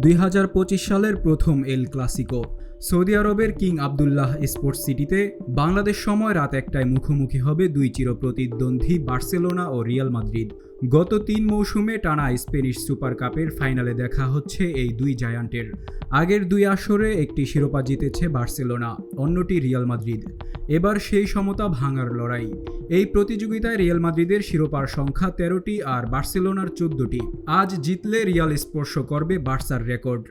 2025 সালের প্রথম El Clasico Saudi আরবের কিং আবদুল্লাহ স্পোর্টস সিটিতে বাংলাদেশ সময় রাত 1টায় মুখোমুখি হবে দুই চিরপ্রতিদ্বন্দ্বী বার্সেলোনা ও রিয়াল মাদ্রিদ। গত 3 মৌসুমে টানা স্প্যানিশ সুপার কাপের ফাইনালে দেখা হচ্ছে এই দুই জায়ান্টের। আগের দুই আসরে একটি শিরোপা জিতেছে বার্সেলোনা, অন্যটি রিয়াল মাদ্রিদ। এবার সেই সমতা ভাঙার লড়াই। এই প্রতিযোগিতায় রিয়াল মাদ্রিদের শিরোপার সংখ্যা 13টি আর বার্সেলোনার 14টি। আজ জিতলে রিয়াল স্পর্শ করবে বার্সার রেকর্ড।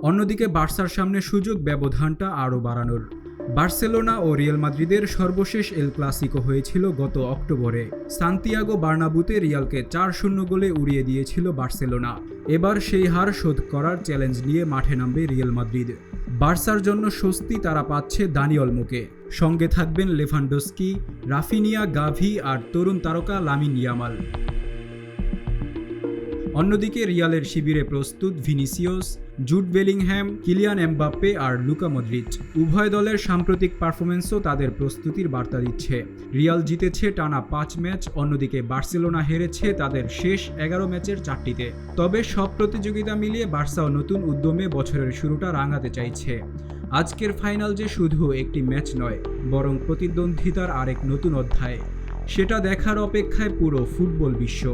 অন্যদিকে বার্সার সামনে সুযোগ ব্যবধানটা আরও বাড়ানোর। বার্সেলোনা ও রিয়াল মাদ্রিদের সর্বশেষ এল ক্লাসিকো হয়েছিল গত অক্টোবরে। সান্তিয়াগো বার্নাব্যুতে রিয়ালকে 4-0 গোলে উড়িয়ে দিয়েছিল বার্সেলোনা। এবার সেই হার শোধ করার চ্যালেঞ্জ নিয়ে মাঠে নামবে রিয়াল মাদ্রিদ। বার্সার জন্য স্বস্তি তারা পাচ্ছে দানি অলমোকে। সঙ্গে থাকবেন লেভানডস্কি, রাফিনিয়া, গাভি আর তরুণ তারকা লামিন ইয়ামাল। অন্যদিকে রিয়ালের শিবিরে প্রস্তুত Vinicius, Jude Bellingham, Kylian Mbappe আর লুকা মদ্রিচ। উভয় দলের সাম্প্রতিক পারফরম্যান্সও তাদের প্রস্তুতির বার্তা দিচ্ছে। রিয়াল জিতেছে টানা 5 ম্যাচ, অন্যদিকে বার্সেলোনা হেরেছে তাদের শেষ 11 ম্যাচের 4টিতে। তবে সব প্রতিযোগিতা মিলিয়ে বার্সাও নতুন উদ্যমে বছরের শুরুটা রাঙাতে চাইছে। আজকের ফাইনাল যে শুধু একটি ম্যাচ নয়, বরং প্রতিদ্বন্দ্বিতার আরেক নতুন অধ্যায়। সেটা দেখার অপেক্ষায় পুরো ফুটবল বিশ্ব।